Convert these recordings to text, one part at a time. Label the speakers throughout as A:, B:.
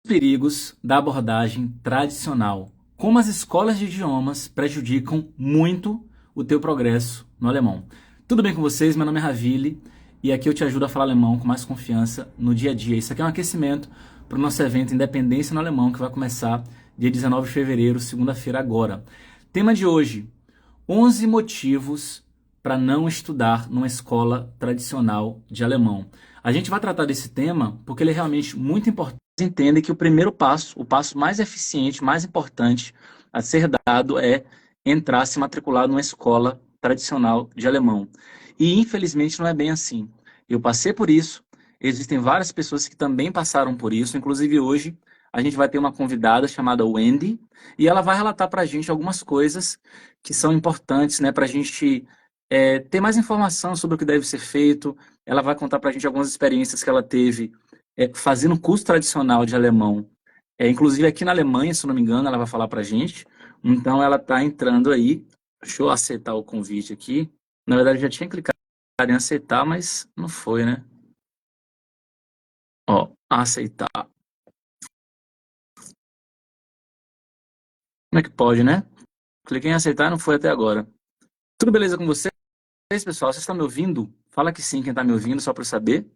A: Perigos da abordagem tradicional. Como as escolas de idiomas prejudicam muito o teu progresso no alemão. Tudo bem com vocês? Meu nome é Ravili e aqui eu te ajudo a falar alemão com mais confiança no dia a dia. Isso aqui é um aquecimento para o nosso evento Independência no Alemão, que vai começar dia 19 de fevereiro, segunda-feira agora. Tema de hoje: 11 motivos para não estudar numa escola tradicional de alemão. A gente vai tratar desse tema porque ele é realmente muito importante. Entendem que o primeiro passo, o passo mais eficiente, mais importante a ser dado é entrar, se matricular numa escola tradicional de alemão. E infelizmente não é bem assim. Eu passei por isso, existem várias pessoas que também passaram por isso, inclusive hoje a gente vai ter uma convidada chamada Wendy e ela vai relatar para a gente algumas coisas que são importantes, né, para a gente ter mais informação sobre o que deve ser feito. Ela vai contar para a gente algumas experiências que ela teve fazendo um curso tradicional de alemão, inclusive aqui na Alemanha, se não me engano, ela vai falar pra gente. Então ela tá entrando aí. Deixa eu aceitar o convite aqui. Na verdade, eu já tinha clicado em aceitar, mas não foi, né? Ó, aceitar. Como é que pode, né? Cliquei em aceitar e não foi até agora. Tudo beleza com vocês, pessoal? Vocês estão me ouvindo? Fala que sim, quem tá me ouvindo, só para eu saber.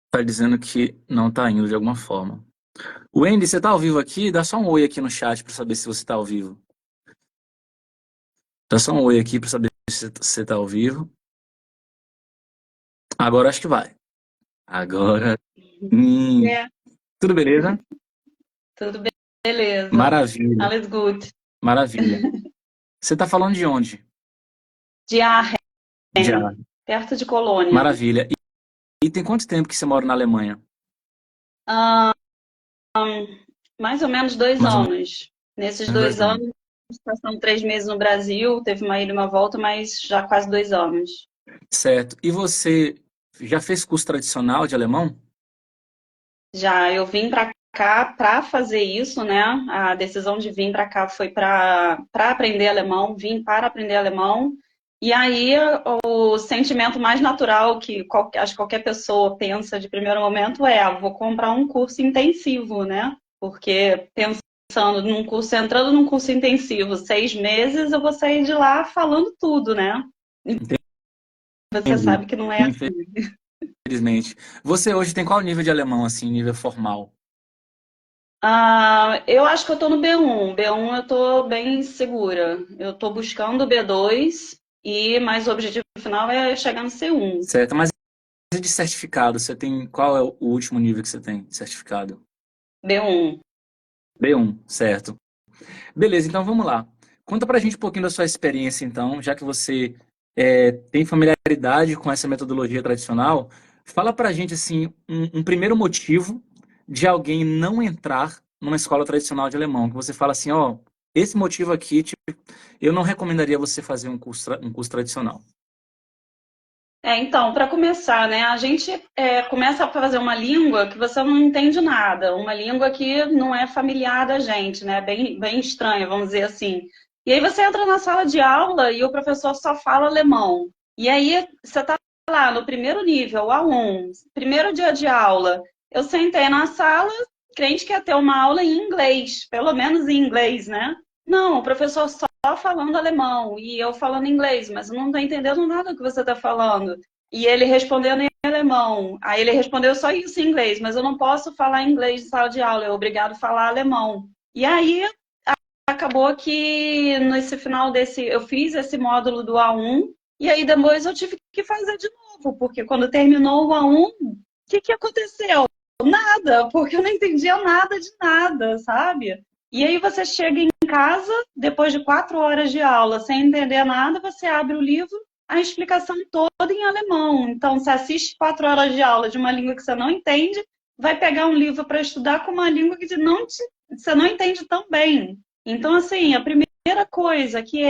A: Tá dizendo que não tá indo de alguma forma. Wendy, você tá ao vivo aqui? Dá só um oi aqui no chat para saber se você tá ao vivo. Dá só um oi aqui para saber se você tá ao vivo. Agora acho que vai. Agora.
B: É,
A: Tudo beleza?
B: tudo beleza.
A: Maravilha,
B: Alles gut.
A: maravilha. Você tá falando de onde?
B: De Aachen,
A: Já.
B: perto de Colônia.
A: Maravilha. E tem quanto tempo que você mora na Alemanha?
B: Ah, mais ou menos dois
A: Mais ou
B: anos. Nesses
A: menos 2 anos.
B: anos, passamos 3 meses no Brasil, teve uma ida e uma volta, mas já quase 2 anos.
A: Certo. E você já fez curso tradicional de alemão?
B: Já eu vim para cá para fazer isso, né? A decisão de vir para cá foi para aprender alemão, vim para aprender alemão. E aí o sentimento mais natural que acho que qualquer pessoa pensa de primeiro momento é, vou comprar um curso intensivo, né? Porque pensando num curso, entrando num curso intensivo, 6 meses, eu vou sair de lá falando tudo, né? Você
A: Entendi.
B: sabe que não é assim.
A: Infelizmente. Você hoje tem qual nível de alemão, assim, nível formal?
B: Eu acho que eu tô no B1. B1 eu tô bem segura. Eu tô buscando o B2 mas o objetivo final é chegar no C1.
A: Certo. Mas e de certificado, você tem. Qual é o último nível que você tem de certificado?
B: B1.
A: B1, certo. Beleza, então vamos lá. Conta pra gente um pouquinho da sua experiência, então, já que você tem familiaridade com essa metodologia tradicional, fala pra gente, assim, um primeiro motivo de alguém não entrar numa escola tradicional de alemão, que você fala assim, ó, esse motivo aqui, tipo, eu não recomendaria você fazer um curso tradicional.
B: Então, para começar, né, a gente começa a fazer uma língua que você não entende nada, uma língua que não é familiar da gente, né, bem, bem estranha, vamos dizer assim. E aí você entra na sala de aula e o professor só fala alemão. E aí você está lá no primeiro nível, A1, primeiro dia de aula. Eu sentei na sala, crente que ia ter uma aula em inglês, pelo menos em inglês, né? Não, o professor só falando alemão e eu falando inglês, mas eu não estou entendendo nada do que você está falando. E ele respondendo em alemão. Aí ele respondeu só isso em inglês, mas eu não posso falar inglês em sala de aula, é obrigado a falar alemão. E aí acabou que nesse final desse, eu fiz esse módulo do A1 e aí depois eu tive que fazer de novo, porque quando terminou o A1, o que aconteceu? Nada, porque eu não entendia nada de nada, sabe? E aí você chega em casa, depois de 4 horas de aula, sem entender nada, você abre o livro, a explicação toda em alemão. Então, você assiste 4 horas de aula de uma língua que você não entende, vai pegar um livro para estudar com uma língua que você não entende tão bem. Então, assim, a primeira coisa que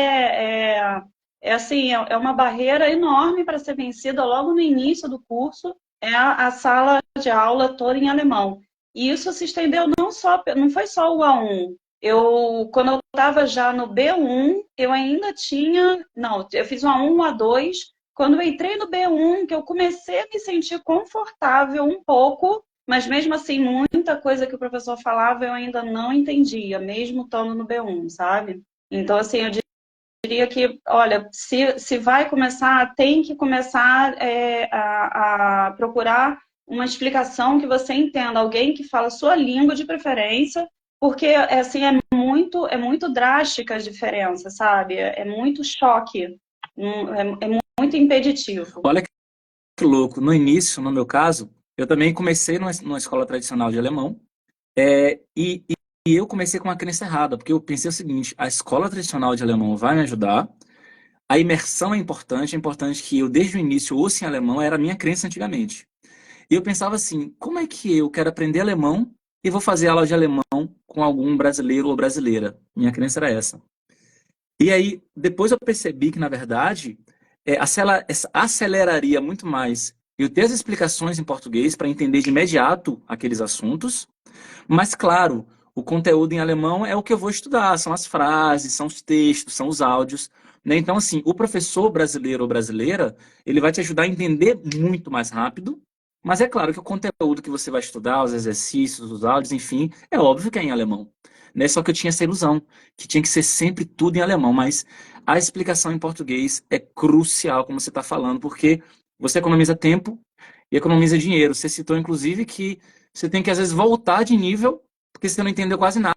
B: assim, é uma barreira enorme para ser vencida logo no início do curso, é a sala de aula toda em alemão. E isso se estendeu não foi só o A1. Quando eu estava já no B1, eu ainda tinha. Não, eu fiz o A1, o A2, Quando eu entrei no B1, que eu comecei a me sentir confortável um pouco, mas mesmo assim, muita coisa que o professor falava eu ainda não entendia, mesmo estando no B1, sabe? Então, assim, eu diria que, olha, se vai começar, tem que começar a procurar uma explicação que você entenda, alguém que fala sua língua de preferência, porque, assim, é muito drástica a diferença, sabe? É muito choque, é muito impeditivo.
A: Olha que louco. No início, no meu caso, eu também comecei numa escola tradicional de alemão, e eu comecei com uma crença errada, porque eu pensei o seguinte: a escola tradicional de alemão vai me ajudar, a imersão é importante que eu, desde o início, ouça em alemão, era a minha crença antigamente. E eu pensava assim: como é que eu quero aprender alemão e vou fazer aula de alemão com algum brasileiro ou brasileira? Minha crença era essa. E aí, depois eu percebi que, na verdade, aceleraria muito mais eu ter as explicações em português para entender de imediato aqueles assuntos, mas, claro, o conteúdo em alemão é o que eu vou estudar, são as frases, são os textos, são os áudios, né? Então, assim, o professor brasileiro ou brasileira, ele vai te ajudar a entender muito mais rápido, mas é claro que o conteúdo que você vai estudar, os exercícios, os áudios, enfim, é óbvio que é em alemão, né? Só que eu tinha essa ilusão, que tinha que ser sempre tudo em alemão, mas a explicação em português é crucial, como você está falando, porque você economiza tempo e economiza dinheiro. Você citou, inclusive, que você tem que, às vezes, voltar de nível, porque você não entendeu quase nada,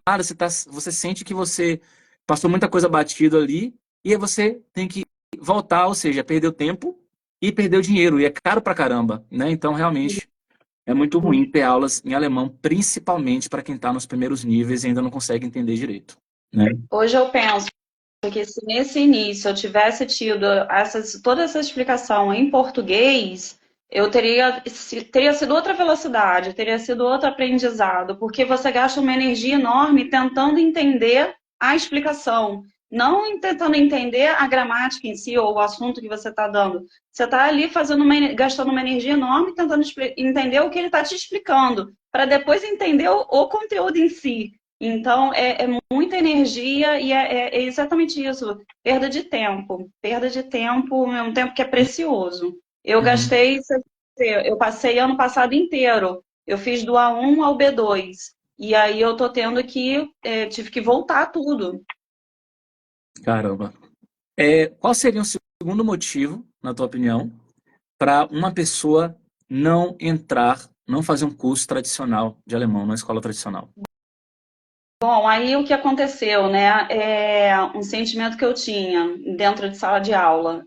A: você sente que você passou muita coisa batida ali, e aí você tem que voltar, ou seja, perdeu tempo e perdeu dinheiro, e é caro pra caramba, né? Então, realmente, é muito ruim ter aulas em alemão, principalmente para quem está nos primeiros níveis e ainda não consegue entender direito, né?
B: Hoje eu penso que se nesse início eu tivesse tido toda essa explicação em português, eu teria sido outra velocidade, teria sido outro aprendizado, porque você gasta uma energia enorme tentando entender a explicação, não tentando entender a gramática em si ou o assunto que você está dando. Você está ali gastando uma energia enorme tentando entender o que ele está te explicando, para depois entender o conteúdo em si. Então, é muita energia e é exatamente isso, perda de tempo, é um tempo que é precioso. Eu
A: Uhum.
B: gastei, eu passei ano passado inteiro, eu fiz do A1 ao B2, e aí eu tô tendo tive que voltar tudo.
A: Caramba. Qual seria o segundo motivo, na tua opinião, para uma pessoa não fazer um curso tradicional de alemão, numa escola tradicional?
B: Bom, aí o que aconteceu, né? É um sentimento que eu tinha dentro de sala de aula.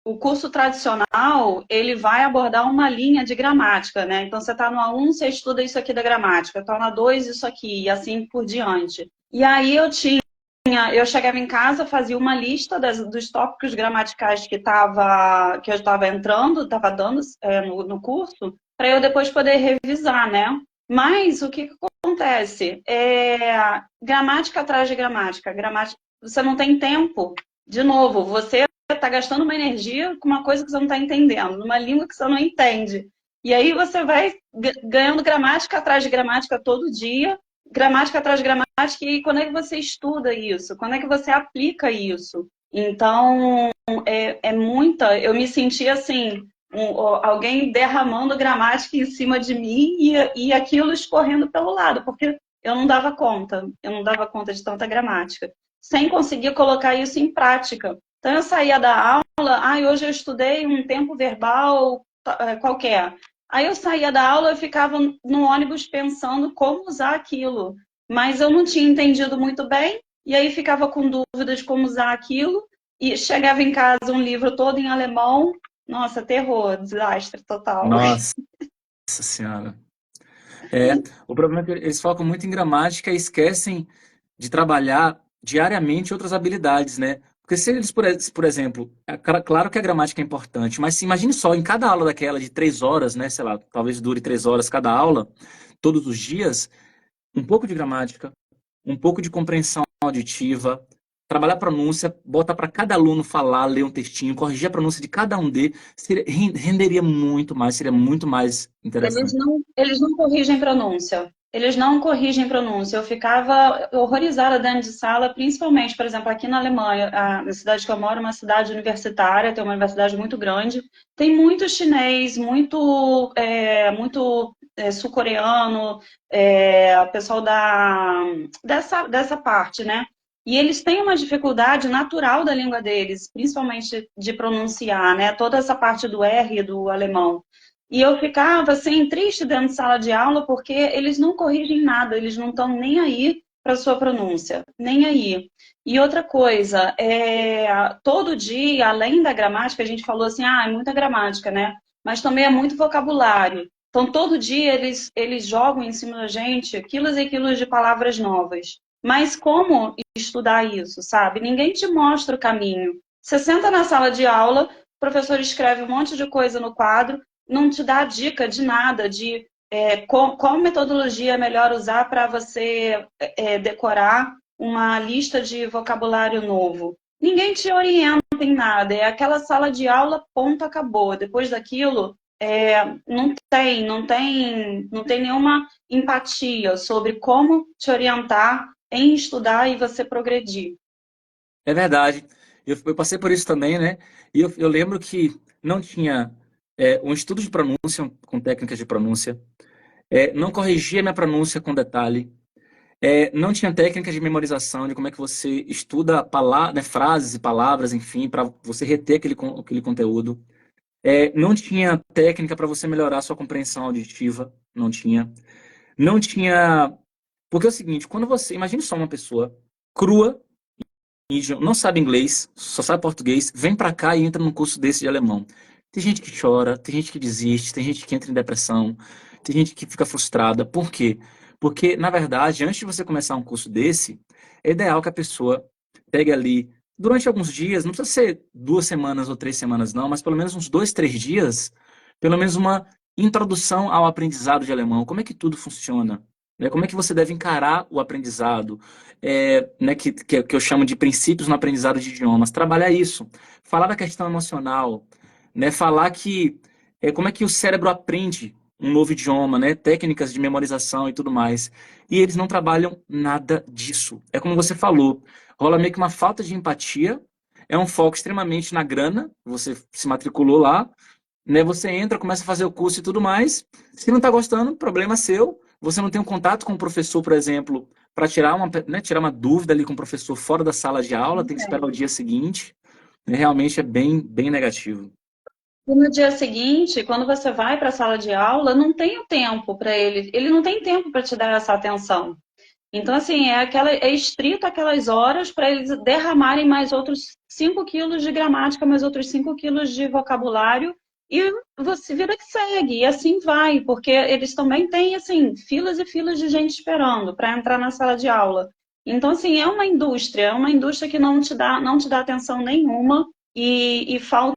B: O curso tradicional, ele vai abordar uma linha de gramática, né? Então, você está no A1, você estuda isso aqui da gramática. Está no A2, isso aqui, e assim por diante. E aí eu chegava em casa, fazia uma lista dos tópicos gramaticais que eu estava entrando, estava dando no curso, para eu depois poder revisar, né? Mas o que acontece? Gramática atrás de gramática, você não tem tempo. De novo, você está gastando uma energia com uma coisa que você não está entendendo, numa língua que você não entende. E aí você vai ganhando gramática atrás de gramática todo dia, gramática atrás de gramática, e quando é que você estuda isso? Quando é que você aplica isso? Então, muita. Eu me senti assim, alguém derramando gramática em cima de mim e aquilo escorrendo pelo lado, porque eu não dava conta de tanta gramática, sem conseguir colocar isso em prática. Então, eu saía da aula, hoje eu estudei um tempo verbal qualquer. Aí eu saía da aula e ficava no ônibus pensando como usar aquilo. Mas eu não tinha entendido muito bem, e aí ficava com dúvidas de como usar aquilo, e chegava em casa um livro todo em alemão. Nossa, terror, desastre total.
A: Nossa Senhora. O problema é que eles focam muito em gramática e esquecem de trabalhar diariamente outras habilidades, né? Porque se eles, por exemplo, claro que a gramática é importante, mas imagine só, em cada aula daquela de 3 horas, né? Sei lá, talvez dure 3 horas cada aula, todos os dias, um pouco de gramática, um pouco de compreensão auditiva, trabalhar a pronúncia, botar para cada aluno falar, ler um textinho, corrigir a pronúncia de cada um deles, renderia muito mais, seria muito mais interessante.
B: Eles não corrigem pronúncia. eles não corrigem pronúncia. Eu ficava horrorizada dentro de sala, principalmente, por exemplo, aqui na Alemanha, na cidade que eu moro, é uma cidade universitária, tem uma universidade muito grande, tem muito chinês, muito sul-coreano, pessoal dessa parte, né? E eles têm uma dificuldade natural da língua deles, principalmente de pronunciar, né? Toda essa parte do R do alemão. E eu ficava, assim, triste dentro de sala de aula, porque eles não corrigem nada, eles não estão nem aí para sua pronúncia, nem aí. E outra coisa, todo dia, além da gramática, a gente falou assim, é muita gramática, né? Mas também é muito vocabulário. Então, todo dia eles jogam em cima da gente quilos e quilos de palavras novas. Mas como estudar isso, sabe? Ninguém te mostra o caminho. Você senta na sala de aula, o professor escreve um monte de coisa no quadro, não te dá dica de nada, de qual metodologia é melhor usar para você decorar uma lista de vocabulário novo. Ninguém te orienta em nada, é aquela sala de aula, ponto, acabou. Depois daquilo, não tem nenhuma empatia sobre como te orientar em estudar e você progredir.
A: É verdade. Eu passei por isso também, né? E eu lembro que não tinha um estudo de pronúncia com técnicas de pronúncia, não corrigia minha pronúncia com detalhe, não tinha técnicas de memorização, de como é que você estuda né, frases e palavras, enfim, para você reter aquele conteúdo. Não tinha técnica para você melhorar a sua compreensão auditiva, não tinha. Não tinha. Porque é o seguinte, quando você. Imagine só uma pessoa crua, não sabe inglês, só sabe português, vem pra cá e entra num curso desse de alemão. Tem gente que chora, tem gente que desiste, tem gente que entra em depressão, tem gente que fica frustrada. Por quê? Porque, na verdade, antes de você começar um curso desse, é ideal que a pessoa pegue ali, durante alguns dias, não precisa ser 2 semanas ou 3 semanas, não, mas pelo menos uns 2, 3 dias, pelo menos uma introdução ao aprendizado de alemão. Como é que tudo funciona? Né? Como é que você deve encarar o aprendizado? Né, que eu chamo de princípios no aprendizado de idiomas. Trabalhar isso, falar da questão emocional, né, falar que como é que o cérebro aprende um novo idioma, né, técnicas de memorização e tudo mais. E eles não trabalham nada disso. É como você falou, rola meio que uma falta de empatia, é um foco extremamente na grana, você se matriculou lá, né, você entra, começa a fazer o curso e tudo mais. Se não está gostando, problema seu. Você não tem um contato com o professor, por exemplo, para tirar uma dúvida ali com o professor fora da sala de aula, tem que esperar o dia seguinte. Né, realmente é bem, bem negativo.
B: E no dia seguinte, quando você vai para a sala de aula, não tem o tempo para ele não tem tempo para te dar essa atenção. Então, assim, é estrito aquelas horas para eles derramarem mais outros 5 quilos de gramática, mais outros 5 quilos de vocabulário, e você vira que segue, e assim vai, porque eles também têm, assim, filas e filas de gente esperando para entrar na sala de aula. Então, assim, é uma indústria que não te dá atenção nenhuma e falta,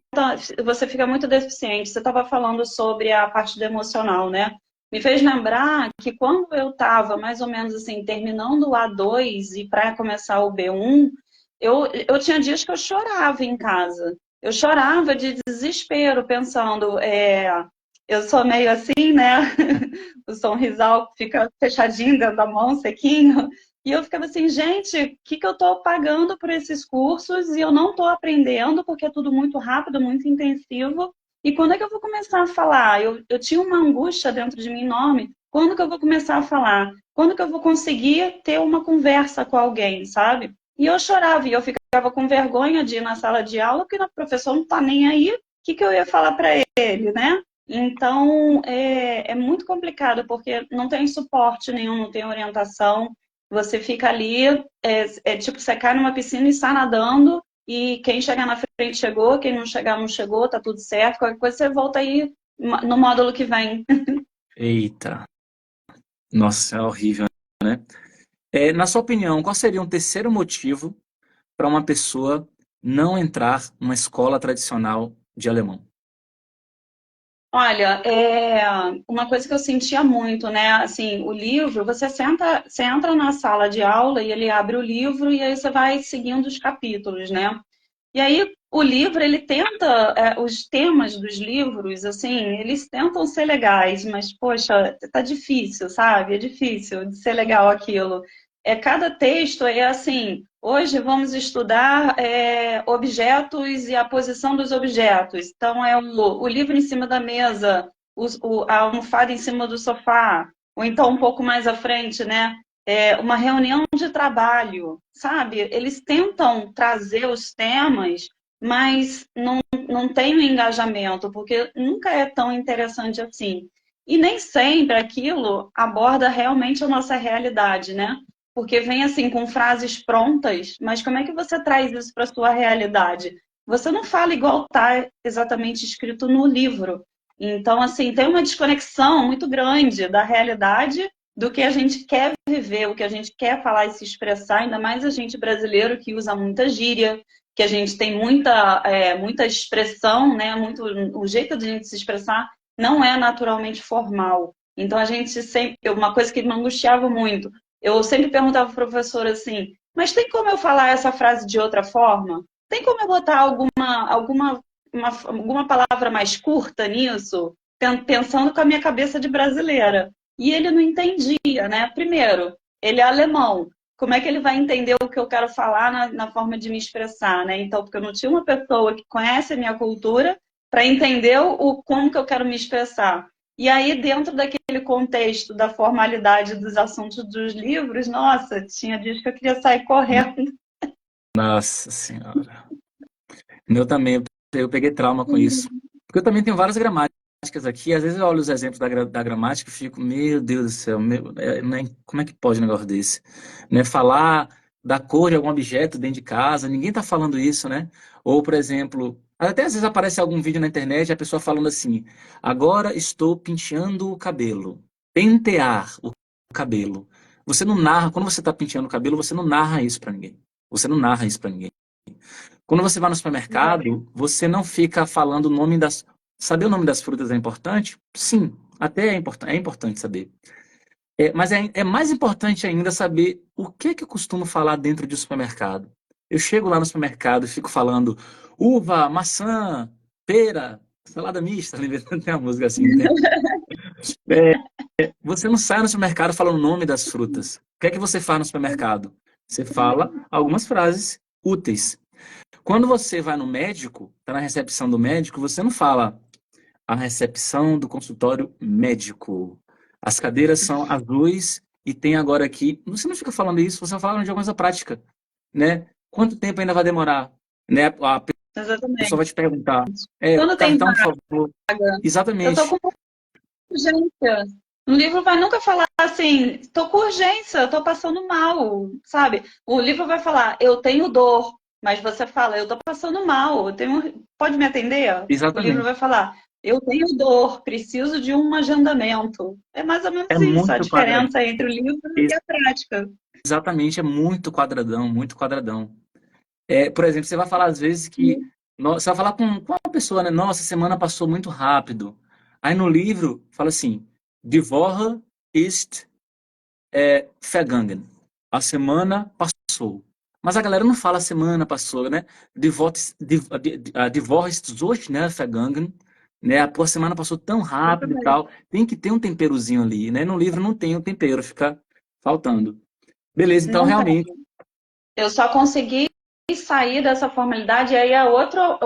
B: você fica muito deficiente. Você estava falando sobre a parte do emocional, né? Me fez lembrar que quando eu estava mais ou menos assim, terminando o A2 e para começar o B1, eu tinha dias que eu chorava em casa. Eu chorava de desespero, pensando, eu sou meio assim, né? O sorrisal fica fechadinho dentro da mão, sequinho. E eu ficava assim, gente, o que eu estou pagando por esses cursos e eu não estou aprendendo porque é tudo muito rápido, muito intensivo. E quando é que eu vou começar a falar? Eu tinha uma angústia dentro de mim enorme. Quando que eu vou começar a falar? Quando que eu vou conseguir ter uma conversa com alguém, sabe? E eu chorava, e eu ficava com vergonha de ir na sala de aula, porque o professor não está nem aí. O que eu ia falar para ele, né? Então, é muito complicado, porque não tem suporte nenhum, não tem orientação. Você fica ali, tipo, você cai numa piscina e está nadando, e quem chegar na frente chegou, quem não chegar não chegou, tá tudo certo. Qualquer coisa você volta aí no módulo que vem.
A: Eita, nossa, é horrível, né? Na sua opinião, qual seria um terceiro motivo para uma pessoa não entrar numa escola tradicional de alemão?
B: Olha, uma coisa que eu sentia muito, né? Assim, o livro, você entra na sala de aula e ele abre o livro e aí você vai seguindo os capítulos, né? E aí o livro, ele tenta, os temas dos livros, assim, eles tentam ser legais, mas, poxa, tá difícil, sabe? É difícil de ser legal aquilo. Cada texto é assim, hoje vamos estudar objetos e a posição dos objetos. Então, o livro em cima da mesa, a almofada em cima do sofá, ou então um pouco mais à frente, né? Uma reunião de trabalho, sabe? Eles tentam trazer os temas, mas não tem o engajamento, porque nunca é tão interessante assim. E nem sempre aquilo aborda realmente a nossa realidade, né? Porque vem assim com frases prontas, mas como é que você traz isso para a sua realidade? Você não fala igual está exatamente escrito no livro. Então, assim, tem uma desconexão muito grande da realidade do que a gente quer viver, o que a gente quer falar e se expressar, ainda mais a gente brasileiro que usa muita gíria, que a gente tem muita expressão, né? O jeito de a gente se expressar não é naturalmente formal. Então a gente sempre, uma coisa que me angustiava muito, eu sempre perguntava para o professor assim, mas tem como eu falar essa frase de outra forma? Tem como eu botar alguma palavra mais curta nisso? Pensando com a minha cabeça de brasileira. E ele não entendia, né? Primeiro, ele é alemão. Como é que ele vai entender o que eu quero falar na forma de me expressar, né? Então, porque eu não tinha uma pessoa que conhece a minha cultura para entender como que eu quero me expressar. E aí, dentro daquele contexto da formalidade dos assuntos dos livros, nossa, tinha dias que eu queria sair correndo.
A: Nossa Senhora. Eu também, eu peguei trauma com isso. Porque eu também tenho várias gramáticas aqui, às vezes eu olho os exemplos da gramática e fico, meu Deus do céu, como é que pode um negócio desse? Né? Falar da cor de algum objeto dentro de casa, ninguém está falando isso, né? Ou, por exemplo, até às vezes aparece algum vídeo na internet, a pessoa falando assim, agora estou penteando o cabelo. Pentear o cabelo. Você não narra, quando você está penteando o cabelo, você não narra isso para ninguém. Você não narra isso para ninguém. Quando você vai no supermercado, você não fica falando o nome das. Saber o nome das frutas é importante? Sim, até é importante saber. Mas é mais importante ainda saber o que eu costumo falar dentro de um supermercado. Eu chego lá no supermercado e fico falando uva, maçã, pera, salada mista, lembra? Tem uma música assim, né? Você não sai no supermercado falando o nome das frutas. O que é que você faz no supermercado? Você fala algumas frases úteis. Quando você vai no médico, está na recepção do médico, você não fala a recepção do consultório médico. As cadeiras são azuis e tem agora aqui. Você não fica falando isso, você fala de alguma coisa prática, né? Quanto tempo ainda vai demorar? Né? A pessoa
B: Exatamente.
A: vai te perguntar.
B: Quando tem
A: Cartão, por favor.
B: vaga, eu tô
A: Exatamente.
B: com urgência. O livro vai nunca falar assim, tô com urgência, tô passando mal, sabe? O livro vai falar, eu tenho dor, mas você fala, eu tô passando mal, pode me atender? O livro
A: Exatamente.
B: vai falar, eu tenho dor, preciso de um agendamento. É mais ou menos
A: É
B: isso, a
A: muito quadradão.
B: diferença entre o livro e a prática.
A: Exatamente, é muito quadradão, muito quadradão. Por exemplo, você vai falar às vezes que. Você vai falar com uma pessoa, né? Nossa, a semana passou muito rápido. Aí no livro fala assim: Die Woche ist vergangen. A semana passou. Mas a galera não fala a semana passou, né? Die Woche ist so schnell vergangen. Né? A semana passou tão rápido e
B: Exatamente.
A: tal. Tem que ter um temperozinho ali, né? No livro não tem o tempero, fica faltando. Beleza, então
B: Não tem.
A: realmente.
B: Eu só consegui sair dessa formalidade, e aí é outra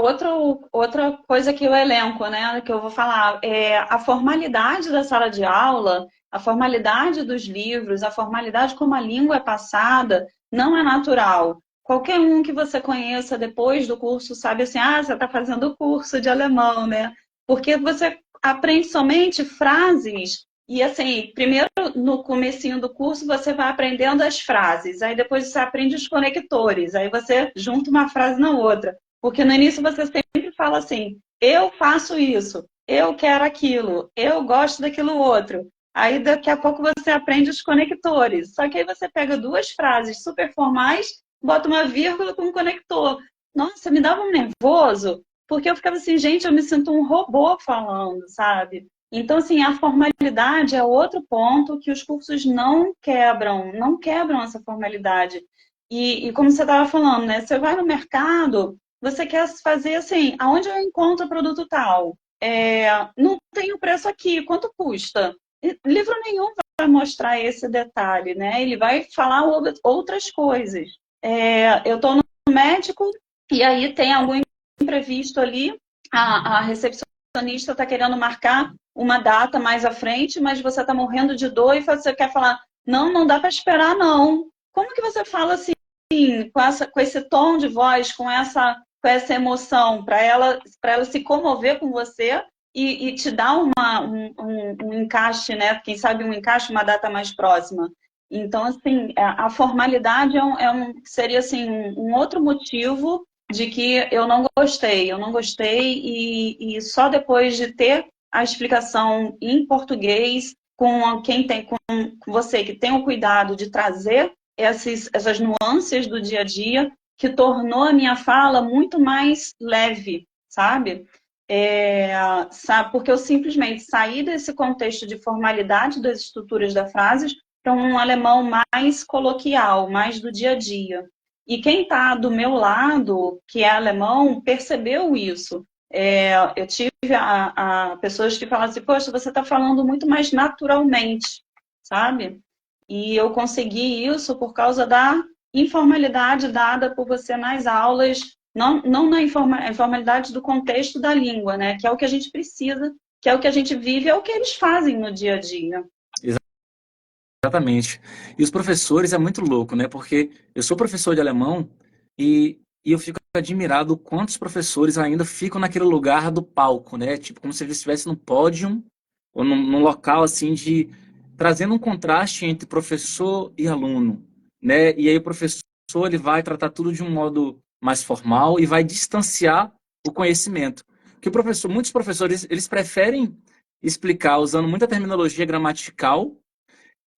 B: coisa que eu elenco, né? Que eu vou falar. A formalidade da sala de aula, a formalidade dos livros, a formalidade como a língua é passada, não é natural. Qualquer um que você conheça depois do curso sabe assim, você está fazendo o curso de alemão, né? Porque você aprende somente frases e assim, primeiro no comecinho do curso você vai aprendendo as frases, aí depois você aprende os conectores, aí você junta uma frase na outra. Porque no início você sempre fala assim, eu faço isso, eu quero aquilo, eu gosto daquilo outro. Aí daqui a pouco você aprende os conectores. Só que aí você pega duas frases super formais, bota uma vírgula com um conector. Nossa, me dava um nervoso, porque eu ficava assim, gente, eu me sinto um robô falando, sabe? Então, assim, a formalidade é outro ponto que os cursos não quebram essa formalidade. E como você estava falando, né? Você vai no mercado, você quer fazer assim, aonde eu encontro o produto tal? Não tem o preço aqui, quanto custa? Livro nenhum vai mostrar esse detalhe, né? Ele vai falar outras coisas. Eu estou no médico e aí tem algum imprevisto ali, a recepcionista está querendo marcar uma data mais à frente, mas você está morrendo de dor e você quer falar, não, não dá para esperar, não. Como que você fala assim, com esse tom de voz, com essa emoção, para ela se comover com você e te dar um encaixe, né? Quem sabe um encaixe, uma data mais próxima. Então, assim, a formalidade seria assim, um outro motivo de que eu não gostei. Eu não gostei e só depois de ter a explicação em português, com você que tem o cuidado de trazer essas nuances do dia a dia, que tornou a minha fala muito mais leve, sabe? Porque eu simplesmente saí desse contexto de formalidade das estruturas das frases para um alemão mais coloquial, mais do dia a dia. E quem está do meu lado, que é alemão, percebeu isso. Eu tive pessoas que falam assim, poxa, você está falando muito mais naturalmente, sabe? E eu consegui isso por causa da informalidade dada por você nas aulas, não na informalidade do contexto da língua, né? Que é o que a gente precisa, que é o que a gente vive, é o que eles fazem no dia a dia.
A: Exatamente. E os professores é muito louco, né? Porque eu sou professor de alemão e eu fico admirado quantos professores ainda ficam naquele lugar do palco, né? Tipo, como se eles estivessem no pódio ou num local assim de trazendo um contraste entre professor e aluno, né? E aí o professor ele vai tratar tudo de um modo mais formal e vai distanciar o conhecimento. Que o professor, muitos professores, eles preferem explicar usando muita terminologia gramatical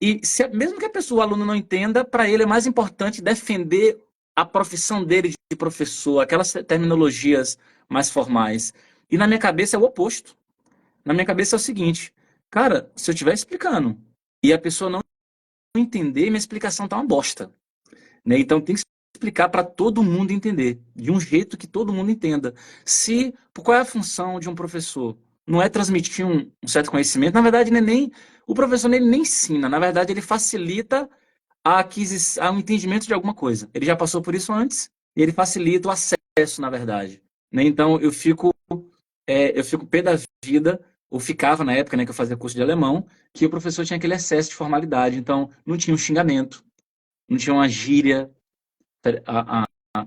A: e mesmo que o aluno não entenda, para ele é mais importante defender a profissão dele de professor, aquelas terminologias mais formais. E na minha cabeça é o oposto. Na minha cabeça é o seguinte, cara, se eu estiver explicando e a pessoa não entender, minha explicação tá uma bosta. Né? Então tem que explicar para todo mundo entender, de um jeito que todo mundo entenda. Qual é a função de um professor? Não é transmitir um certo conhecimento, na verdade, o professor nem ensina, na verdade, ele facilita o entendimento de alguma coisa. Ele já passou por isso antes e ele facilita o acesso, na verdade. Né? Então eu fico pé da vida, ou ficava na época, né, que eu fazia curso de alemão, que o professor tinha aquele excesso de formalidade, então não tinha um xingamento, não tinha uma gíria.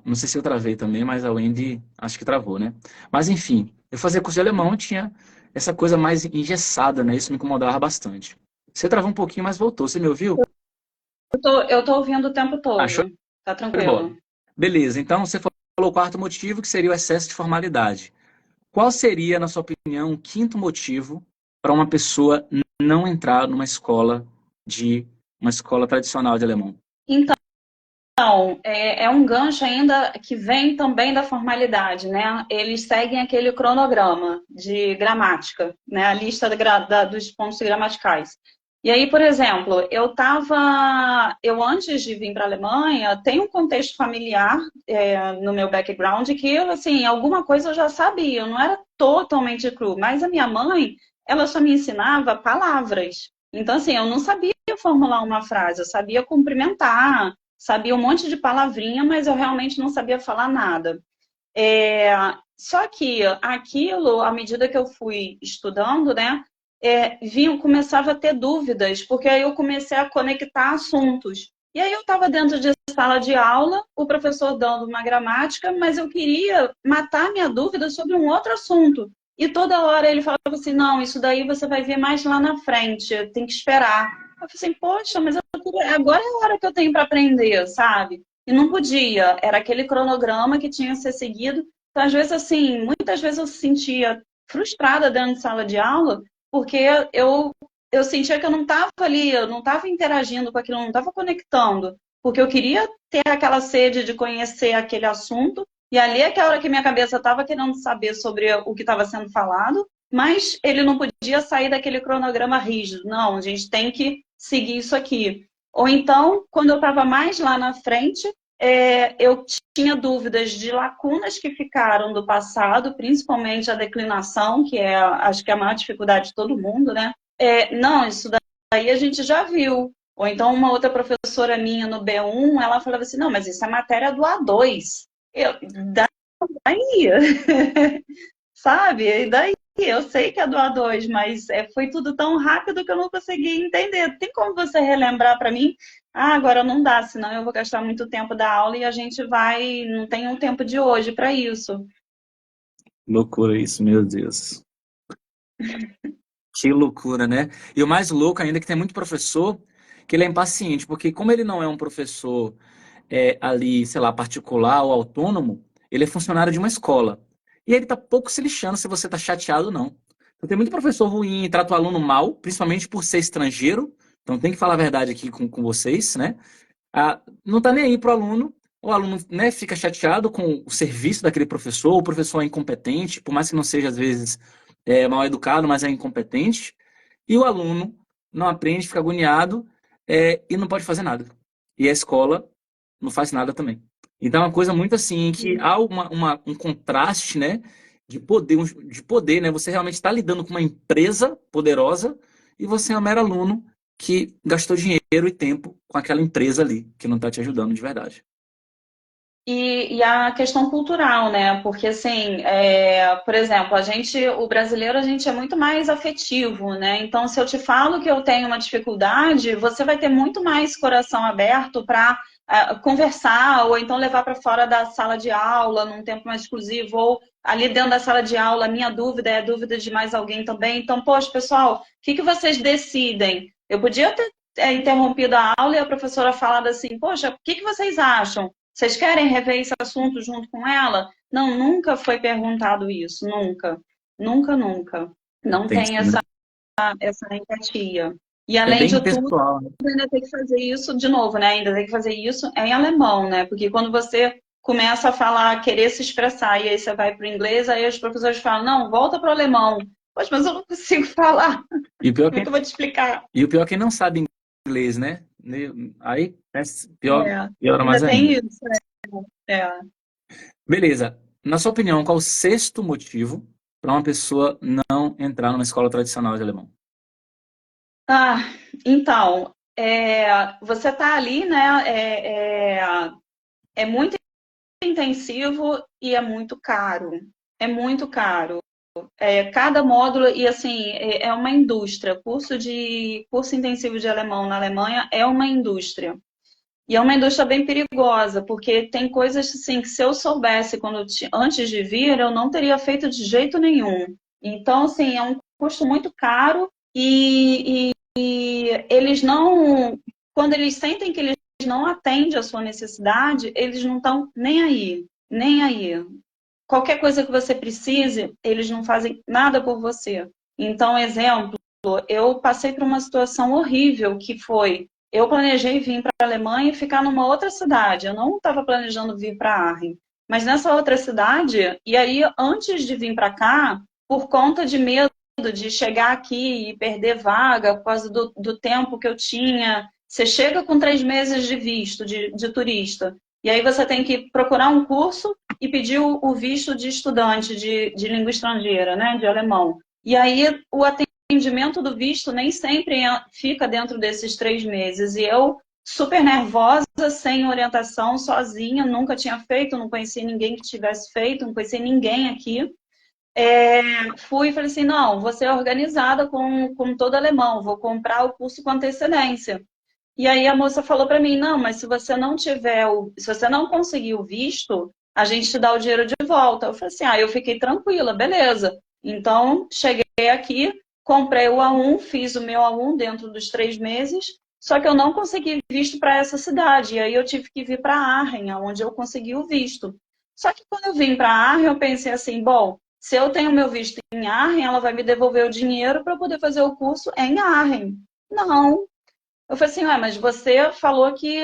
A: Não sei se eu travei também, mas a Wendy acho que travou, né? Mas enfim, eu fazia curso de alemão e tinha essa coisa mais engessada, né? Isso me incomodava bastante. Você travou um pouquinho, mas voltou. Você me ouviu?
B: Eu tô ouvindo o tempo
A: Achou
B: todo. Tá
A: de bola.
B: tranquilo.
A: Beleza, então você falou o quarto motivo, que seria o excesso de formalidade. Qual seria, na sua opinião, o quinto motivo para uma pessoa não entrar numa escola uma escola tradicional de alemão?
B: Então, é um gancho ainda que vem também da formalidade, né? Eles seguem aquele cronograma de gramática, né? A lista dos pontos gramaticais. E aí, por exemplo, eu antes de vir para a Alemanha, tem um contexto familiar no meu background que, assim, alguma coisa eu já sabia, eu não era totalmente cru, mas a minha mãe, ela só me ensinava palavras. Então, assim, eu não sabia formular uma frase, eu sabia cumprimentar, sabia um monte de palavrinha, mas eu realmente não sabia falar nada. Só que aquilo, à medida que eu fui estudando, né, começava a ter dúvidas, porque aí eu comecei a conectar assuntos. E aí eu estava dentro de sala de aula, o professor dando uma gramática, mas eu queria matar minha dúvida sobre um outro assunto. E toda hora ele falava assim, não, isso daí você vai ver mais lá na frente, tem que esperar. Eu falei assim, poxa, mas agora é a hora que eu tenho para aprender, sabe? E não podia, era aquele cronograma que tinha que ser seguido. Então, às vezes, assim, muitas vezes eu se sentia frustrada dentro de sala de aula, porque eu sentia que eu não estava ali, eu não estava interagindo com aquilo, eu não estava conectando, porque eu queria ter aquela sede de conhecer aquele assunto, e ali é que a hora que minha cabeça estava querendo saber sobre o que estava sendo falado, mas ele não podia sair daquele cronograma rígido. Não, a gente tem que seguir isso aqui. Ou então, quando eu estava mais lá na frente, eu tinha dúvidas de lacunas que ficaram do passado, principalmente a declinação, que é, acho que é a maior dificuldade de todo mundo, né? Não, isso daí a gente já viu. Ou então uma outra professora minha no B1, ela falava assim, não, mas isso é matéria do A2. Daí, sabe? E daí, eu sei que é do A2, mas foi tudo tão rápido que eu não consegui entender. Tem como você relembrar para mim? Ah, agora não dá, senão eu vou gastar muito tempo da aula e a gente vai, não tem um tempo de hoje para isso.
A: Loucura isso, meu Deus. Que loucura, né? E o mais louco ainda é que tem muito professor que ele é impaciente, porque como ele não é um professor ali, sei lá, particular ou autônomo, ele é funcionário de uma escola. E ele tá pouco se lixando se você tá chateado ou não. Então tem muito professor ruim, trata o aluno mal, principalmente por ser estrangeiro. Então tem que falar a verdade aqui com vocês, né? Não tá nem aí pro aluno. O aluno, né, fica chateado com o serviço daquele professor, o professor é incompetente, por mais que não seja, às vezes, mal educado, mas é incompetente. E o aluno não aprende, fica agoniado, e não pode fazer nada. E a escola não faz nada também. Então é uma coisa muito assim, que há um contraste, né, de poder, né? Você realmente está lidando com uma empresa poderosa e você é um mero aluno que gastou dinheiro e tempo com aquela empresa ali, que não está te ajudando de verdade.
B: E a questão cultural, né? Porque, assim, por exemplo, o brasileiro, a gente é muito mais afetivo, né? Então, se eu te falo que eu tenho uma dificuldade, você vai ter muito mais coração aberto para conversar, ou então levar para fora da sala de aula, num tempo mais exclusivo, ou ali dentro da sala de aula, a minha dúvida é a dúvida de mais alguém também. Então, poxa, pessoal, o que vocês decidem? Eu podia ter interrompido a aula e a professora falado assim, poxa, o que vocês acham? Vocês querem rever esse assunto junto com ela? Não, nunca foi perguntado isso, nunca. Nunca, nunca. Não
A: Entendi,
B: tem
A: né?
B: essa empatia. E
A: É
B: além
A: bem
B: de tudo,
A: pessoal, né?
B: ainda tem que fazer isso de novo, né? Ainda tem que fazer isso em alemão, né? Porque quando você começa a falar, querer se expressar, e aí você vai para o inglês, aí os professores falam, não, volta para o alemão. Poxa, mas eu não consigo falar.
A: E o pior
B: Como é que eu vou te explicar?
A: é quem não sabe inglês, né? Aí, piora mais
B: Ainda tem
A: ainda.
B: isso. É.
A: Beleza. Na sua opinião, qual o sexto motivo para uma pessoa não entrar numa escola tradicional de alemão?
B: Ah, então, você está ali, né? É muito intensivo e é muito caro. É muito caro. Cada módulo, e assim, é uma indústria. Curso intensivo de alemão na Alemanha é uma indústria. E é uma indústria bem perigosa, porque tem coisas assim que se eu soubesse antes de vir, eu não teria feito de jeito nenhum. Então, assim, é um custo muito caro e eles não, quando eles sentem que eles não atendem a sua necessidade, eles não estão nem aí, nem aí. Qualquer coisa que você precise, eles não fazem nada por você. Então, exemplo, eu passei por uma situação horrível que foi, eu planejei vir para a Alemanha e ficar numa outra cidade. Eu não estava planejando vir para Arnhem, mas nessa outra cidade, e aí antes de vir para cá, por conta de medo de chegar aqui e perder vaga por causa do tempo que eu tinha, você chega com 3 meses de visto de turista, e aí você tem que procurar um curso e pedir o visto de estudante de língua estrangeira, né, de alemão. E aí o atendimento do visto nem sempre fica dentro desses 3 meses. E eu, super nervosa, sem orientação, sozinha, nunca tinha feito, não conhecia ninguém que tivesse feito, não conhecia ninguém aqui. Fui e falei assim, não, vou ser organizada com todo alemão, vou comprar o curso com antecedência. E aí a moça falou para mim, não, mas se você não tiver, se você não conseguir o visto, a gente te dá o dinheiro de volta. Eu falei assim, eu fiquei tranquila, beleza. Então, cheguei aqui, comprei o A1, fiz o meu A1 dentro dos 3 meses, só que eu não consegui visto para essa cidade. E aí eu tive que vir para Arnhem, onde eu consegui o visto. Só que quando eu vim para Arnhem, eu pensei assim, bom, se eu tenho meu visto em Arnhem, ela vai me devolver o dinheiro para poder fazer o curso em Arnhem. Não, eu falei assim, mas você falou que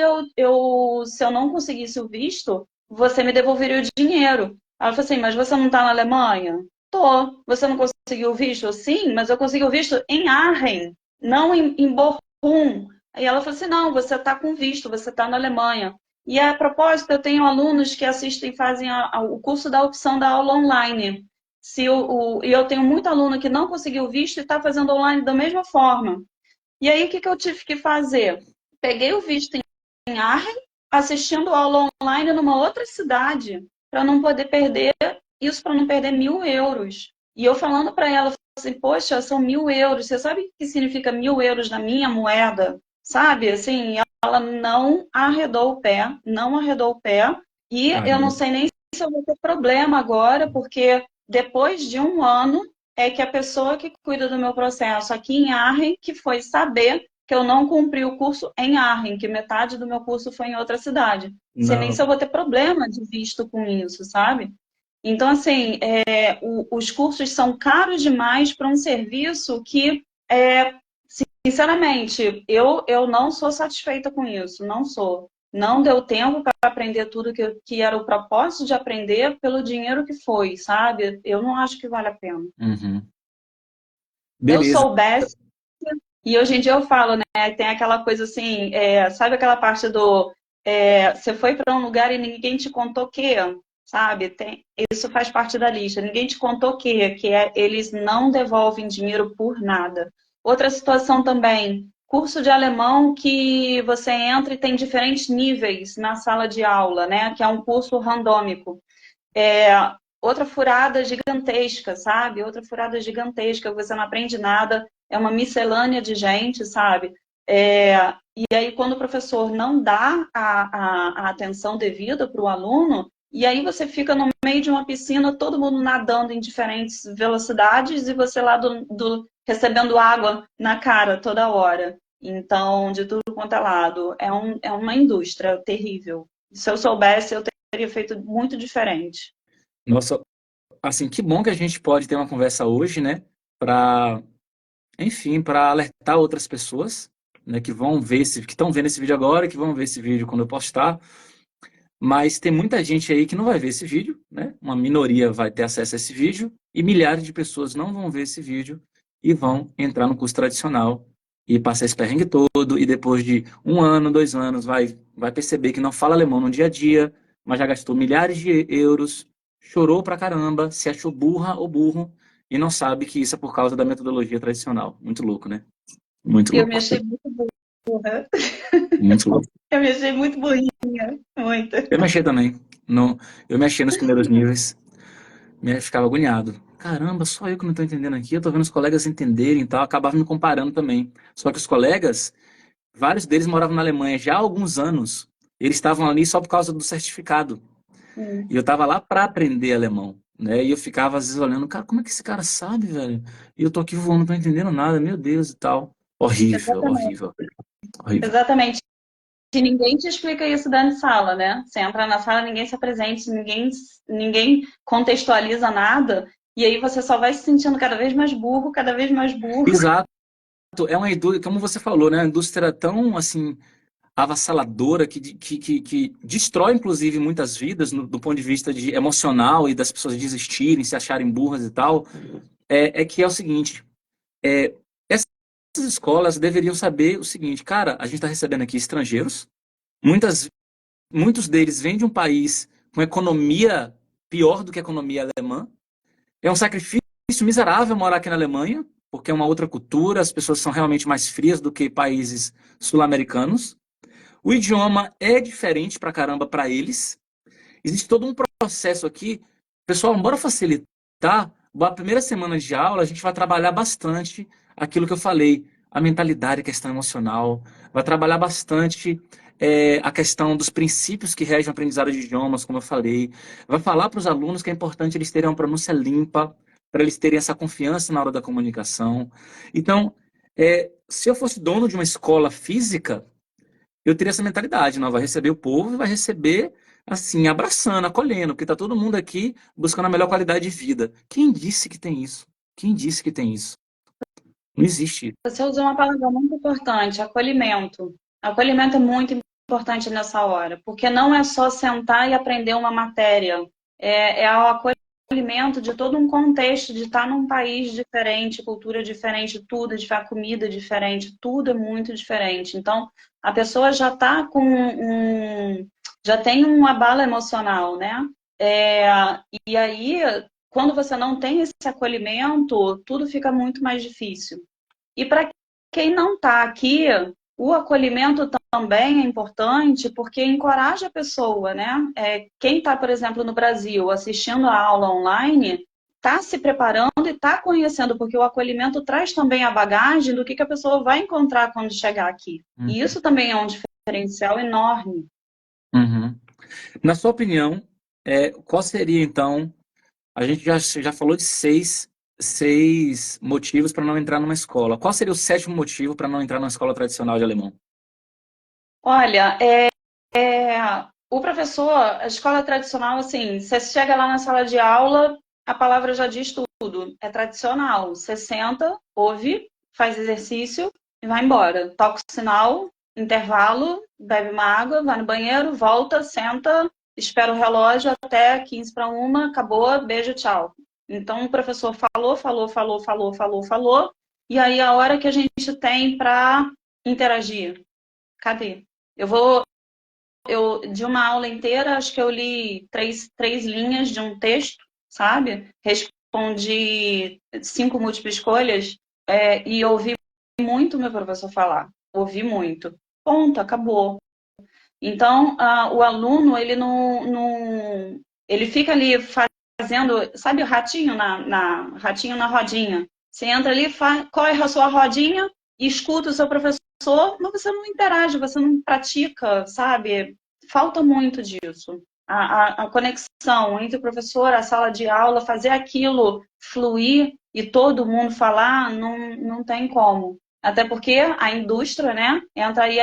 B: se eu não conseguisse o visto, você me devolveria o dinheiro. Ela falou assim, mas você não está na Alemanha? Tô. Você não conseguiu o visto? Sim, mas eu consegui o visto em Arnhem, não em Bochum. Aí ela falou assim, não, você está com visto, você está na Alemanha. E a propósito, eu tenho alunos que assistem e fazem o curso da opção da aula online. E eu tenho muito aluno que não conseguiu visto e está fazendo online da mesma forma. E aí, o que eu tive que fazer? Peguei o visto em Arren, assistindo aula online numa outra cidade, para não poder perder isso, para não perder 1.000 euros. E eu falando para ela, assim, poxa, são 1.000 euros. Você sabe o que significa 1.000 euros na minha moeda? Sabe? Assim, ela não arredou o pé, não arredou o pé. E eu não
A: Caramba.
B: sei nem se eu vou ter problema agora, porque depois de um ano é que a pessoa que cuida do meu processo aqui em Arren, que foi saber que eu não cumpri o curso em Arren, que metade do meu curso foi em outra cidade. Sei nem
A: Não.
B: se eu vou ter problema de visto com isso, sabe? Então, assim, os cursos são caros demais para um serviço que, sinceramente, eu não sou satisfeita com isso, não sou. Não deu tempo para aprender tudo que era o propósito de aprender pelo dinheiro que foi, sabe? Eu não acho que vale a pena.
A: Uhum.
B: Se eu
A: Beleza.
B: soubesse, e hoje em dia eu falo, né? Tem aquela coisa assim, sabe aquela parte do você foi para um lugar e ninguém te contou que, sabe? Isso faz parte da lista. Ninguém te contou que eles não devolvem dinheiro por nada. Outra situação também, curso de alemão que você entra e tem diferentes níveis na sala de aula, né? Que é um curso randômico. É, outra furada gigantesca, sabe? Outra furada gigantesca, você não aprende nada, é uma miscelânea de gente, sabe? E aí, quando o professor não dá a atenção devida para o aluno, e aí você fica no meio de uma piscina, todo mundo nadando em diferentes velocidades e você lá recebendo água na cara toda hora. Então, de tudo quanto é lado. É uma indústria terrível. Se eu soubesse, eu teria feito muito diferente.
A: Nossa, assim, que bom que a gente pode ter uma conversa hoje, né? Para, enfim, para alertar outras pessoas, né, que vão ver que estão vendo esse vídeo agora, que vão ver esse vídeo quando eu postar. Mas tem muita gente aí que não vai ver esse vídeo, né? Uma minoria vai ter acesso a esse vídeo e milhares de pessoas não vão ver esse vídeo e vão entrar no curso tradicional e passar esse perrengue todo e depois de um ano, 2 anos vai perceber que não fala alemão no dia a dia, mas já gastou milhares de euros, chorou pra caramba, se achou burra ou burro e não sabe que isso é por causa da metodologia tradicional. Muito louco, né? Muito
B: Eu me
A: louco.
B: achei muito burra.
A: Muito louco.
B: Eu me achei muito burrinha. Muito.
A: Eu me achei também. No, eu me achei nos primeiros níveis. Ficava agoniado. Caramba, só eu que não estou entendendo aqui. Eu tô vendo os colegas entenderem e tal. Acabava me comparando também. Só que os colegas, vários deles moravam na Alemanha já há alguns anos. Eles estavam ali só por causa do certificado. E eu estava lá para aprender alemão, né? E eu ficava às vezes olhando, cara, como é que esse cara sabe, velho? E eu tô aqui voando, não tô entendendo nada, meu Deus e tal. Horrível,
B: Exatamente.
A: horrível, horrível.
B: Exatamente. E ninguém te explica isso dentro de sala, né? Você entra na sala, ninguém se apresenta, ninguém contextualiza nada, e aí você só vai se sentindo cada vez mais burro, cada vez mais burro.
A: Exato. É uma indústria, como você falou, né? Uma indústria tão assim avassaladora que destrói, inclusive, muitas vidas do ponto de vista de emocional e das pessoas desistirem, se acharem burras e tal, é que é o seguinte, é, essas escolas deveriam saber o seguinte, cara, a gente está recebendo aqui estrangeiros, muitas, muitos deles vêm de um país com economia pior do que a economia alemã, é um sacrifício miserável morar aqui na Alemanha, porque é uma outra cultura, as pessoas são realmente mais frias do que países sul-americanos. O idioma é diferente pra caramba para eles. Existe todo um processo aqui. Pessoal, bora facilitar. A primeira semana de aula, a gente vai trabalhar bastante aquilo que eu falei, a mentalidade, a questão emocional. Vai trabalhar bastante a questão dos princípios que regem o aprendizado de idiomas, como eu falei. Vai falar para os alunos que é importante eles terem uma pronúncia limpa, para eles terem essa confiança na hora da comunicação. Então, se eu fosse dono de uma escola física, eu teria essa mentalidade, não vai receber o povo e vai receber assim, abraçando, acolhendo, porque tá todo mundo aqui buscando a melhor qualidade de vida. Quem disse que tem isso? Quem disse que tem isso? Não existe.
B: Você usou uma palavra muito importante, acolhimento. Acolhimento é muito importante nessa hora, porque não é só sentar e aprender uma matéria, é o acolhimento de todo um contexto, de estar num país diferente, cultura diferente, tudo, de comida diferente, tudo é muito diferente. Então, a pessoa já está com já tem um abalo emocional, né? É, e aí, quando você não tem esse acolhimento, tudo fica muito mais difícil. E para quem não está aqui, o acolhimento também é importante porque encoraja a pessoa, né? Quem está, por exemplo, no Brasil assistindo a aula online, está se preparando e está conhecendo, porque o acolhimento traz também a bagagem do que a pessoa vai encontrar quando chegar aqui. E
A: Uhum.
B: isso também é um diferencial enorme.
A: Uhum. Na sua opinião, qual seria então? A gente já falou de seis motivos para não entrar numa escola. Qual seria o sétimo motivo para não entrar numa escola tradicional de alemão?
B: Olha, o professor, a escola tradicional, assim, você chega lá na sala de aula, a palavra já diz tudo. É tradicional. Você senta, ouve, faz exercício e vai embora. Toca o sinal, intervalo, bebe uma água, vai no banheiro, volta, senta, espera o relógio até 15 para uma, acabou, beijo, tchau. Então o professor falou, falou, falou, falou, falou, falou, e aí a hora que a gente tem para interagir, cadê? Eu vou de uma aula inteira, acho que eu li três linhas de um texto, sabe? Respondi 5 múltiplas escolhas, e ouvi muito meu professor falar. Ouvi muito. Ponto, acabou. Então, o aluno, ele não, ele fica ali fazendo, sabe o ratinho ratinho na rodinha? Você entra ali, corre a sua rodinha, escuta o seu professor, mas você não interage, você não pratica, sabe? Falta muito disso. A conexão entre o professor, a sala de aula, fazer aquilo fluir e todo mundo falar, não tem como. Até porque a indústria, né?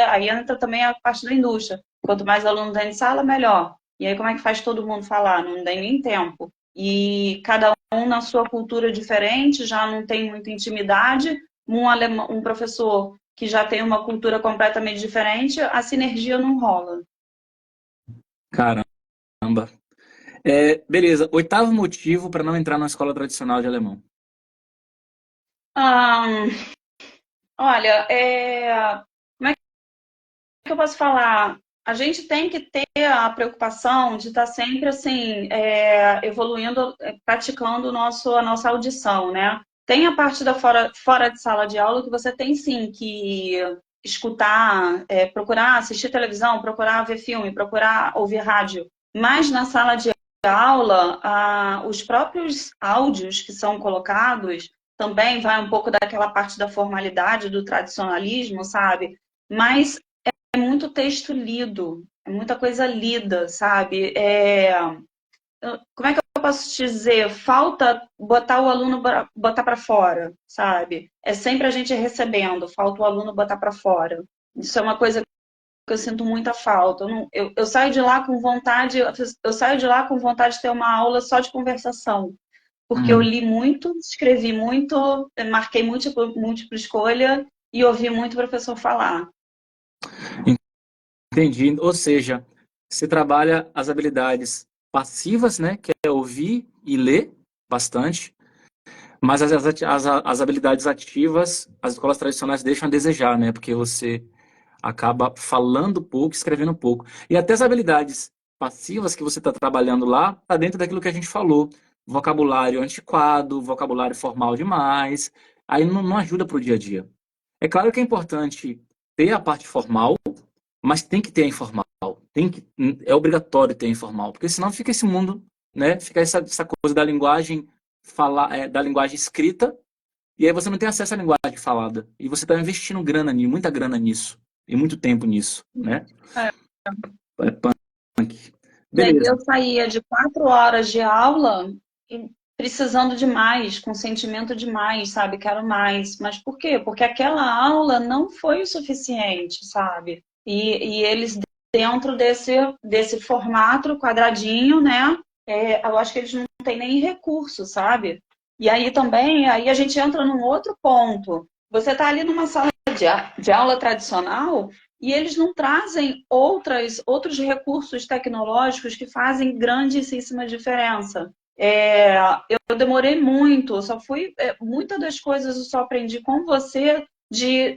B: Aí entra também a parte da indústria. Quanto mais aluno tem de sala, melhor. E aí, como é que faz todo mundo falar? Não tem nem tempo. E cada um na sua cultura diferente, já não tem muita intimidade. Um professor que já tem uma cultura completamente diferente, a sinergia não rola.
A: Caramba. Beleza. Oitavo motivo para não entrar numa escola tradicional de alemão.
B: Hum, olha, como é que eu posso falar? A gente tem que ter a preocupação de estar sempre assim, evoluindo, praticando a nossa audição, né? Tem a parte da fora de sala de aula que você tem sim que escutar, procurar assistir televisão, procurar ver filme, procurar ouvir rádio. Mas na sala de aula, os próprios áudios que são colocados também vai um pouco daquela parte da formalidade, do tradicionalismo, sabe? Mas é muito texto lido, é muita coisa lida, sabe? Como é que eu posso te dizer? Falta botar o aluno botar para fora, sabe? É sempre a gente recebendo, falta o aluno botar para fora. Isso é uma coisa que eu sinto muita falta. Eu saio de lá com vontade, eu saio de lá com vontade de ter uma aula só de conversação, porque eu
A: Uhum.
B: li muito, escrevi muito, marquei múltipla escolha e ouvi muito o professor falar.
A: Entendi. Ou seja, você trabalha as habilidades passivas, né? Que é ouvir e ler bastante, mas as habilidades ativas, as escolas tradicionais deixam a desejar, né? Porque você acaba falando pouco, escrevendo pouco. E até as habilidades passivas que você está trabalhando lá, está dentro daquilo que a gente falou. Vocabulário antiquado, vocabulário formal demais. Aí não ajuda para o dia a dia. É claro que é importante ter a parte formal, mas tem que ter a informal. É obrigatório ter a informal, porque senão fica esse mundo, né? Fica essa coisa da linguagem da linguagem escrita, e aí você não tem acesso à linguagem falada. E você está investindo muita grana nisso, e muito tempo nisso, né?
B: É.
A: É punk.
B: E aí
A: Beleza.
B: eu saía de 4 horas de aula e precisando de mais, com sentimento de mais, sabe? Quero mais. Mas por quê? Porque aquela aula não foi o suficiente, sabe? E eles, dentro desse formato quadradinho, né? Eu acho que eles não têm nem recurso, sabe? E aí também, aí a gente entra num outro ponto. Você está ali numa sala de aula tradicional, e eles não trazem outros recursos tecnológicos que fazem grandíssima diferença. Eu demorei muito, só fui. Muitas das coisas eu só aprendi com você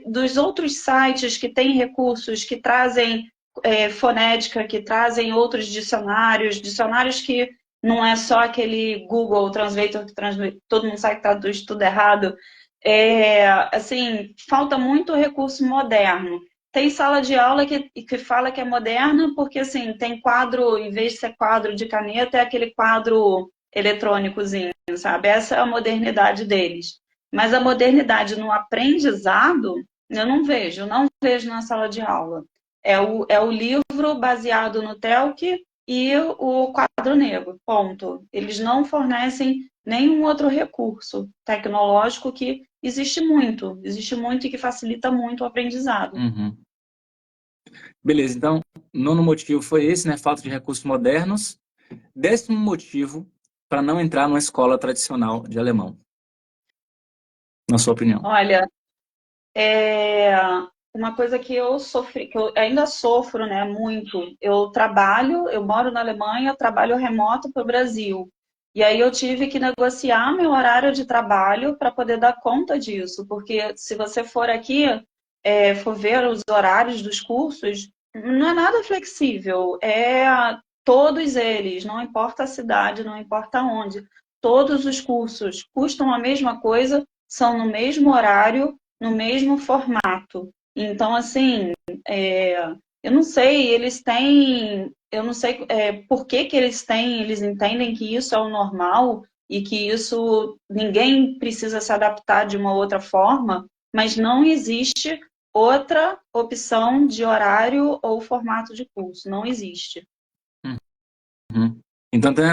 B: dos outros sites que têm recursos, que trazem fonética, que trazem outros dicionários, dicionários que não é só aquele Google Translator que todo mundo sabe que traduz tudo errado. Assim, falta muito recurso moderno. Tem sala de aula que fala que é moderna porque, assim, tem quadro, em vez de ser quadro de caneta, é aquele quadro eletrônicozinho, sabe? Essa é a modernidade deles. Mas a modernidade no aprendizado, eu não vejo na sala de aula. É o livro baseado no Telc e o quadro negro, ponto. Eles não fornecem nenhum outro recurso tecnológico que existe muito e que facilita muito o aprendizado.
A: Uhum. Beleza, então, nono motivo foi esse, né? Falta de recursos modernos. 10º motivo para não entrar numa escola tradicional de alemão, na sua opinião.
B: Olha, uma coisa que eu sofri, que eu ainda sofro, né, muito. Eu moro na Alemanha, trabalho remoto para o Brasil. E aí eu tive que negociar meu horário de trabalho para poder dar conta disso, porque se você for aqui, for ver os horários dos cursos, não é nada flexível. Todos eles, não importa a cidade, não importa onde, todos os cursos custam a mesma coisa, são no mesmo horário, no mesmo formato. Então, assim, eu não sei, eu não sei por que eles entendem que isso é o normal e que isso ninguém precisa se adaptar de uma outra forma, mas não existe outra opção de horário ou formato de curso, não existe.
A: Uhum. Então tem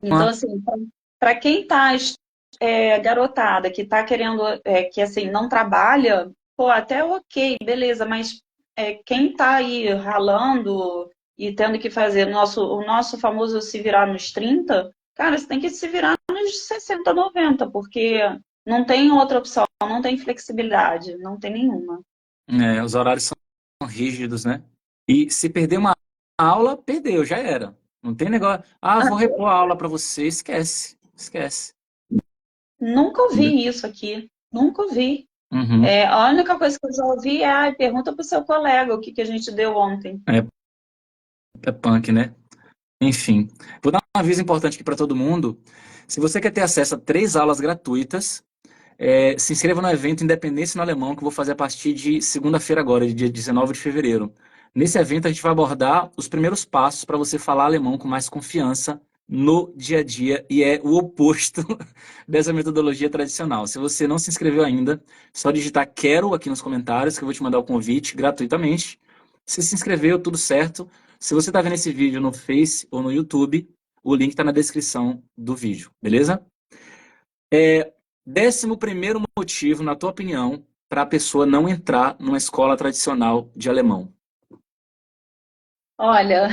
B: Então, assim, para quem está garotada que está querendo, que assim, não trabalha, pô, até ok, beleza, mas quem está aí ralando e tendo que fazer o nosso famoso se virar nos 30, cara, você tem que se virar nos 60, 90, porque não tem outra opção, não tem flexibilidade, não tem nenhuma.
A: os horários são rígidos, né? E se perder uma aula, perdeu, já era. Não tem negócio, vou repor a aula para você, esquece, esquece.
B: Nunca ouvi isso aqui, nunca ouvi.
A: Uhum.
B: A única coisa que eu já ouvi pergunta para o seu colega o que a gente deu ontem.
A: É punk, né? Enfim, vou dar um aviso importante aqui para todo mundo. Se você quer ter acesso a 3 aulas gratuitas, se inscreva no evento Independência no Alemão, que eu vou fazer a partir de segunda-feira agora, dia 19 de fevereiro. Nesse evento, a gente vai abordar os primeiros passos para você falar alemão com mais confiança no dia a dia, e é o oposto dessa metodologia tradicional. Se você não se inscreveu ainda, só digitar quero aqui nos comentários, que eu vou te mandar o convite gratuitamente. Se inscreveu, tudo certo. Se você está vendo esse vídeo no Face ou no YouTube, o link está na descrição do vídeo, beleza? 11º motivo, na tua opinião, para a pessoa não entrar numa escola tradicional de alemão.
B: Olha,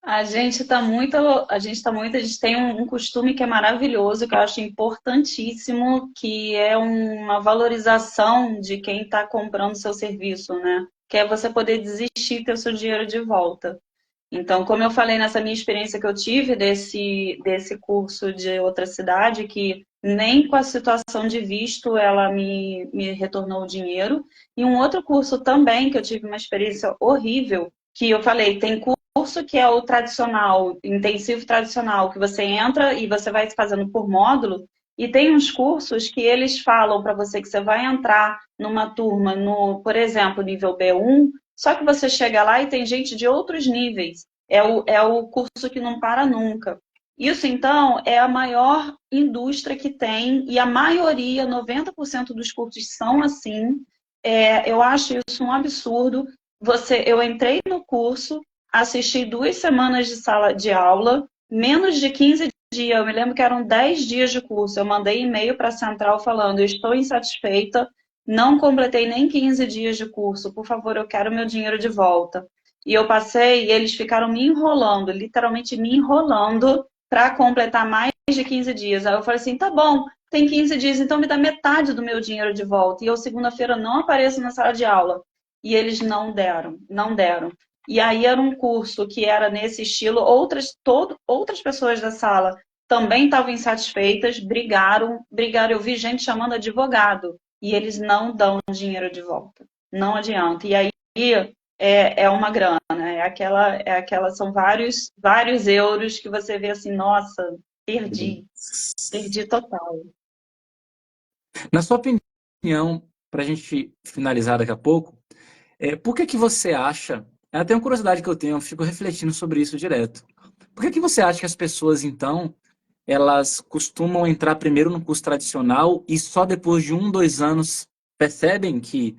B: a gente tem um costume que é maravilhoso, que eu acho importantíssimo, que é uma valorização de quem está comprando seu serviço, né? Que é você poder desistir e ter o seu dinheiro de volta. Então, como eu falei nessa minha experiência que eu tive desse curso de outra cidade, que nem com a situação de visto ela me retornou o dinheiro. E um outro curso também, que eu tive uma experiência horrível, que eu falei, tem curso que é o tradicional, intensivo tradicional, que você entra e você vai fazendo por módulo, e tem uns cursos que eles falam para você que você vai entrar numa turma, por exemplo, nível B1, só que você chega lá e tem gente de outros níveis. É o curso que não para nunca. Isso, então, é a maior indústria que tem, e a maioria, 90% dos cursos são assim. Eu acho isso um absurdo. Eu entrei no curso, assisti 2 semanas de sala de aula, menos de 15 dias, eu me lembro que eram 10 dias de curso. Eu mandei e-mail para a central falando, eu estou insatisfeita, não completei nem 15 dias de curso, por favor, eu quero meu dinheiro de volta. E eu passei, e eles ficaram me enrolando, literalmente me enrolando, para completar mais de 15 dias. Aí eu falei assim, tá bom, tem 15 dias, então me dá metade do meu dinheiro de volta. E eu, segunda-feira, não apareço na sala de aula. E eles não deram, não deram. E aí era um curso que era nesse estilo, outras pessoas da sala também estavam insatisfeitas, brigaram, eu vi gente chamando advogado, e eles não dão dinheiro de volta. Não adianta. E aí é uma grana, são vários euros que você vê assim, nossa, perdi total.
A: Na sua opinião, para a gente finalizar daqui a pouco, por que que você acha, é até uma curiosidade que eu tenho, eu fico refletindo sobre isso direto. Por que que você acha que as pessoas, então, elas costumam entrar primeiro no curso tradicional e só depois de 1, 2 anos percebem que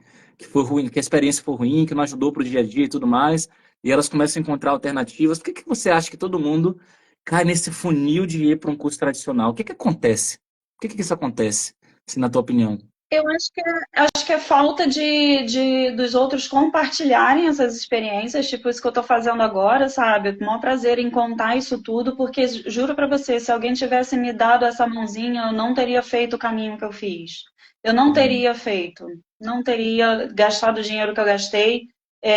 A: foi ruim, que a experiência foi ruim, que não ajudou para o dia a dia e tudo mais, e elas começam a encontrar alternativas? Por que que você acha que todo mundo cai nesse funil de ir para um curso tradicional? O que que acontece? Por que que isso acontece, assim, na tua opinião?
B: Eu acho que é falta dos outros compartilharem essas experiências, tipo isso que eu tô fazendo agora, sabe? Com o maior prazer em contar isso tudo, porque juro pra você, se alguém tivesse me dado essa mãozinha, eu não teria feito o caminho que eu fiz. Eu não teria feito, não teria gastado o dinheiro que eu gastei.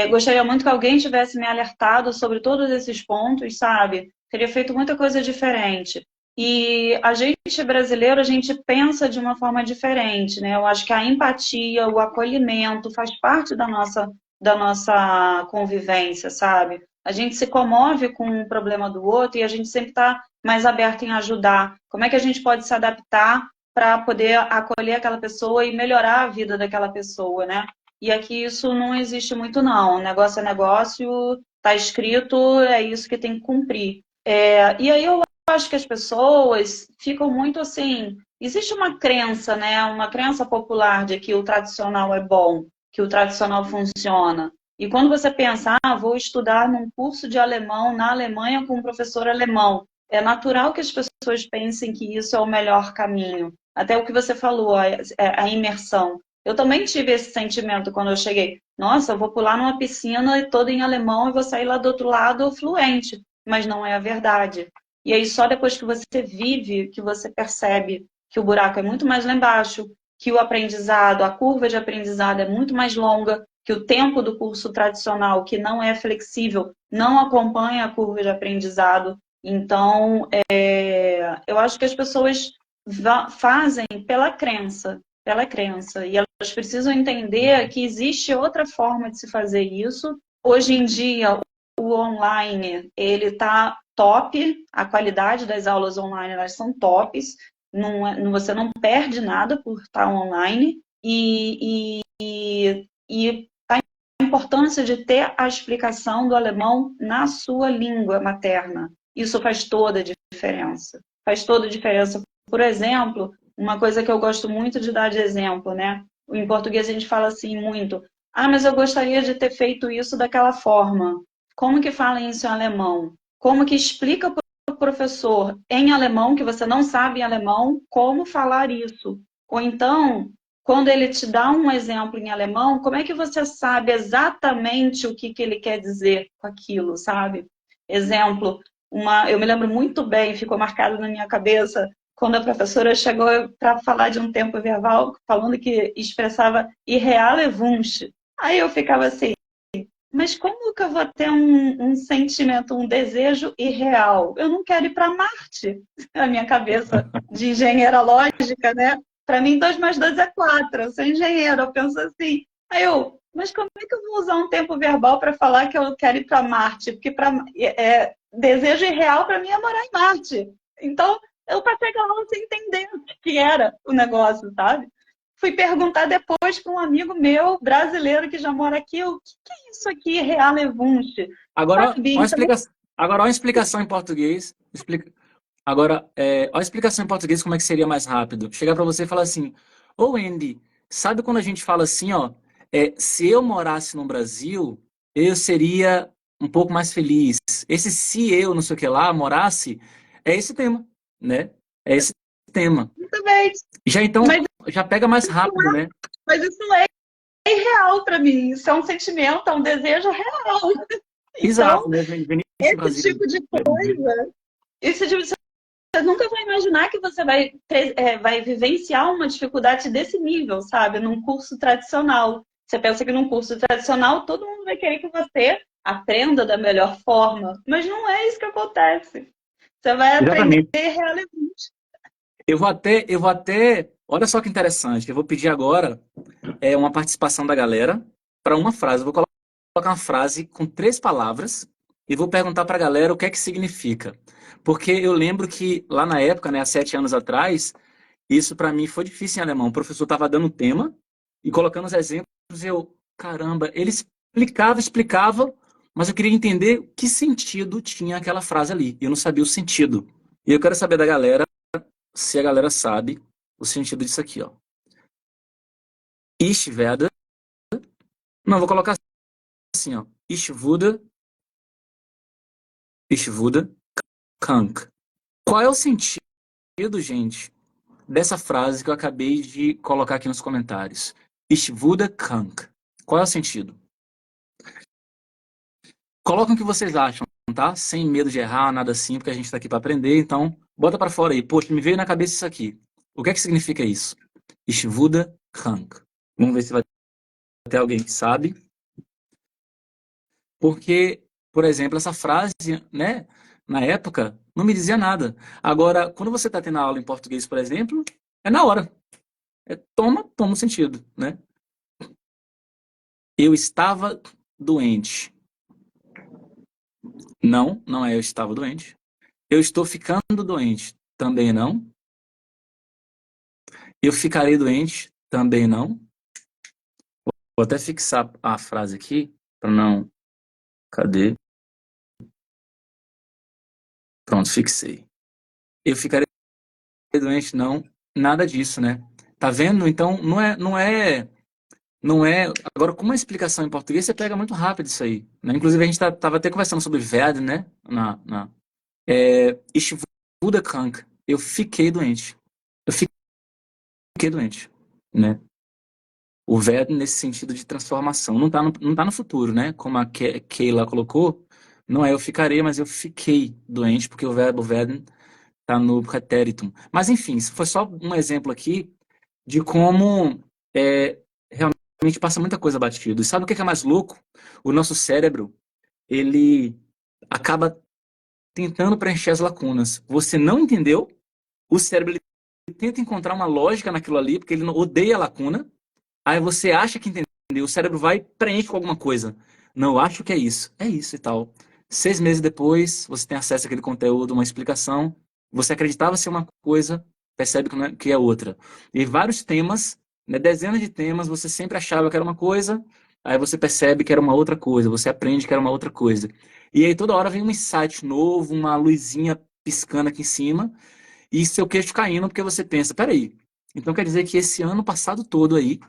B: Gostaria muito que alguém tivesse me alertado sobre todos esses pontos, sabe? Teria feito muita coisa diferente. E a gente brasileiro, a gente pensa de uma forma diferente, né? Eu acho que a empatia, o acolhimento faz parte da nossa convivência, sabe? A gente se comove com o problema do outro e a gente sempre está mais aberto em ajudar. Como é que a gente pode se adaptar para poder acolher aquela pessoa e melhorar a vida daquela pessoa, né? E aqui isso não existe muito, não. Negócio é negócio, tá escrito, é isso que tem que cumprir. E aí eu acho que as pessoas ficam muito assim. Existe uma crença, né? Uma crença popular de que o tradicional é bom, que o tradicional funciona. E quando você pensa, vou estudar num curso de alemão na Alemanha com um professor alemão, é natural que as pessoas pensem que isso é o melhor caminho. Até o que você falou, a imersão. Eu também tive esse sentimento quando eu cheguei. Nossa, eu vou pular numa piscina toda em alemão e vou sair lá do outro lado fluente. Mas não é a verdade. E aí só depois que você vive, que você percebe que o buraco é muito mais lá embaixo, que o aprendizado, a curva de aprendizado é muito mais longa, que o tempo do curso tradicional, que não é flexível, não acompanha a curva de aprendizado. Então, eu acho que as pessoas fazem pela crença, e elas precisam entender que existe outra forma de se fazer isso. Hoje em dia, o online, ele está top, a qualidade das aulas online, elas são tops, você não perde nada por estar online, e a importância de ter a explicação do alemão na sua língua materna. Isso faz toda a diferença. Faz toda a diferença. Por exemplo, uma coisa que eu gosto muito de dar de exemplo, né? Em português a gente fala assim muito, mas eu gostaria de ter feito isso daquela forma. Como que fala isso em alemão? Como que explica para o professor em alemão, que você não sabe em alemão, como falar isso? Ou então, quando ele te dá um exemplo em alemão, como é que você sabe exatamente o que ele quer dizer com aquilo, sabe? Exemplo, eu me lembro muito bem, ficou marcado na minha cabeça, quando a professora chegou para falar de um tempo verbal, falando que expressava irreale Wunsch. Aí eu ficava assim, mas como que eu vou ter um sentimento, um desejo irreal? Eu não quero ir para Marte. Na minha cabeça de engenheira lógica, né? Para mim, 2 mais 2 é 4. Eu sou engenheira, eu penso assim. Mas como é que eu vou usar um tempo verbal para falar que eu quero ir para Marte? Porque desejo irreal para mim é morar em Marte. Então, eu passei aquela aula sem entender o que era o negócio, sabe? Fui perguntar depois para um amigo meu, brasileiro, que já mora aqui, o que é isso aqui, Real Levunte?
A: Agora,
B: Sabe? Então,
A: agora, uma explicação em português. Agora, uma explicação em português como é que seria mais rápido. Chegar para você e falar assim, ô Andy, sabe quando a gente fala assim, ó, se eu morasse no Brasil, eu seria um pouco mais feliz. Esse se eu, não sei o que lá, morasse, é esse tema, né? É esse tema.
B: muito bem.
A: Já então,
B: Mas,
A: já pega mais rápido, né?
B: mas isso não é irreal para mim. Isso é um sentimento, é um desejo real. Então,
A: Exato, né? Vinícius
B: esse
A: Brasil.
B: tipo de coisa, esse tipo de você nunca vai imaginar que você vai vivenciar uma dificuldade desse nível, sabe? Num curso tradicional. Você pensa que num curso tradicional todo mundo vai querer que você aprenda da melhor forma, mas não é isso que acontece. Você vai aprender
A: Exatamente.
B: realmente.
A: Olha só que interessante. Eu vou pedir agora uma participação da galera para uma frase. Eu vou colocar colocar uma frase com 3 palavras e vou perguntar para a galera o que é que significa. Porque eu lembro que lá na época, né, há 7 anos atrás, isso para mim foi difícil em alemão. O professor estava dando o tema e colocando os exemplos, e eu, caramba, ele explicava, mas eu queria entender que sentido tinha aquela frase ali. Eu não sabia o sentido. E eu quero saber da galera se a galera sabe o sentido disso aqui, ó. Ich werde, não, vou colocar assim, ó. Ich wurde krank. Qual é o sentido, gente, dessa frase que eu acabei de colocar aqui nos comentários? Ich wurde krank. Qual é o sentido? Coloquem o que vocês acham, tá? Sem medo de errar, nada assim, porque a gente tá aqui para aprender, então bota para fora aí. Poxa, me veio na cabeça isso aqui. O que é que significa isso? Ich wurde krank. Vamos ver se vai ter alguém que sabe. Porque, por exemplo, essa frase, né, na época, não me dizia nada. Agora, quando você está tendo aula em português, por exemplo, é na hora. Toma o sentido, né? Eu estava doente. Não, não é eu estava doente. Eu estou ficando doente. Também não. Eu ficarei doente. Também não. Vou até fixar a frase aqui para não. Cadê? Pronto, fixei. Eu ficarei doente, não. Nada disso, né? Tá vendo? Então, não é. Agora, com uma explicação em português, você pega muito rápido isso aí, né? Inclusive, a gente tava até conversando sobre VED, né? Ich wurde krank. Eu fiquei doente. Eu fiquei doente, né? O verbo nesse sentido de transformação. Não tá no futuro, né? Como a Keila colocou, não é eu ficarei, mas eu fiquei doente, porque o verbo werden tá no pretéritum. Mas enfim, isso foi só um exemplo aqui de como realmente passa muita coisa batido. E sabe o que é mais louco? O nosso cérebro, ele acaba tentando preencher as lacunas. Você não entendeu, o cérebro ele tenta encontrar uma lógica naquilo ali, porque ele odeia a lacuna. Aí você acha que entendeu, o cérebro vai e preenche com alguma coisa. Não, eu acho que é isso. É isso e tal. 6 meses depois, você tem acesso àquele conteúdo, uma explicação. Você acreditava ser uma coisa, percebe que é outra. E vários temas, né, dezenas de temas, você sempre achava que era uma coisa, aí você percebe que era uma outra coisa, você aprende que era uma outra coisa. E aí toda hora vem um insight novo, uma luzinha piscando aqui em cima, e seu queixo caindo, porque você pensa, peraí, então quer dizer que esse ano passado todo aí,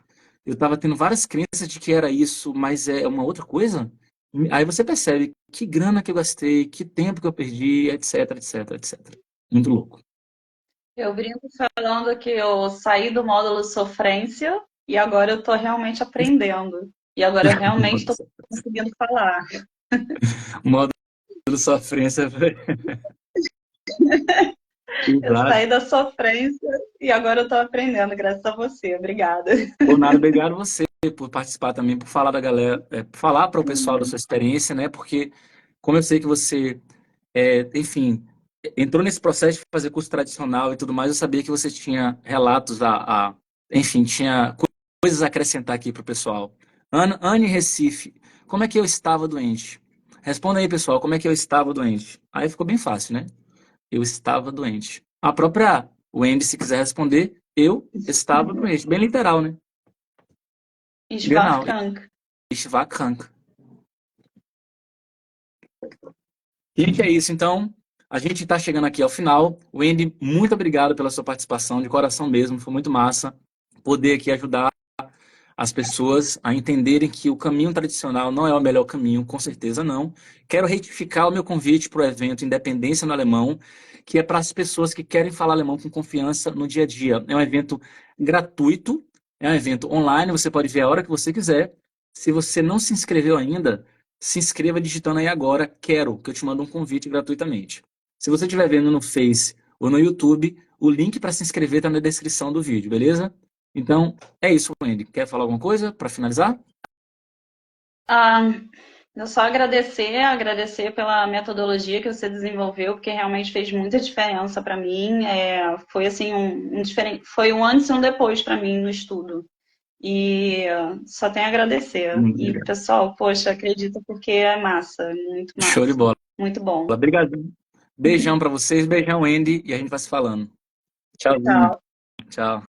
A: eu estava tendo várias crenças de que era isso, mas é uma outra coisa? Aí você percebe que grana que eu gastei, que tempo que eu perdi, etc, etc, etc. Muito louco.
B: Eu brinco falando que eu saí do módulo sofrência e agora eu estou realmente aprendendo. E agora eu realmente estou conseguindo falar.
A: Modo sofrência.
B: Eu
A: Exato.
B: saí da sofrência e agora eu estou aprendendo, graças a você. Obrigada.
A: Por nada, obrigado você por participar também, por falar da galera, por falar para o pessoal da sua experiência, né? Porque como eu sei que você enfim, entrou nesse processo de fazer curso tradicional e tudo mais, eu sabia que você tinha relatos enfim, tinha coisas a acrescentar aqui para o pessoal. Anne Recife, como é que eu estava doente? Responda aí, pessoal, como é que eu estava doente? Aí ficou bem fácil, né? Eu estava doente. A própria Wendy, se quiser responder, eu estava doente. Bem literal, né?
B: Ich war
A: Genau,
B: krank.
A: ich war krank. Gente, é isso. Então, a gente está chegando aqui ao final. Wendy, muito obrigado pela sua participação, de coração mesmo. Foi muito massa poder aqui ajudar as pessoas a entenderem que o caminho tradicional não é o melhor caminho, com certeza não. Quero retificar o meu convite para o evento Independência no Alemão, que é para as pessoas que querem falar alemão com confiança no dia a dia. É um evento gratuito, é um evento online, você pode ver a hora que você quiser. Se você não se inscreveu ainda, se inscreva digitando aí agora, quero, que eu te mando um convite gratuitamente. Se você estiver vendo no Face ou no YouTube, o link para se inscrever está na descrição do vídeo, beleza? Então, é isso, Wendy. Quer falar alguma coisa para finalizar?
B: Ah, eu só agradecer pela metodologia que você desenvolveu, porque realmente fez muita diferença para mim. Foi assim foi um antes e um depois para mim no estudo. E só tenho a agradecer.
A: Muito
B: E,
A: legal.
B: pessoal, poxa, acredita porque é massa, muito
A: Show de
B: massa.
A: bola.
B: Muito bom.
A: Obrigado. Beijão pra vocês, beijão, Andy, e a gente vai se falando. Tchauzinho.
B: Tchau.
A: Tchau.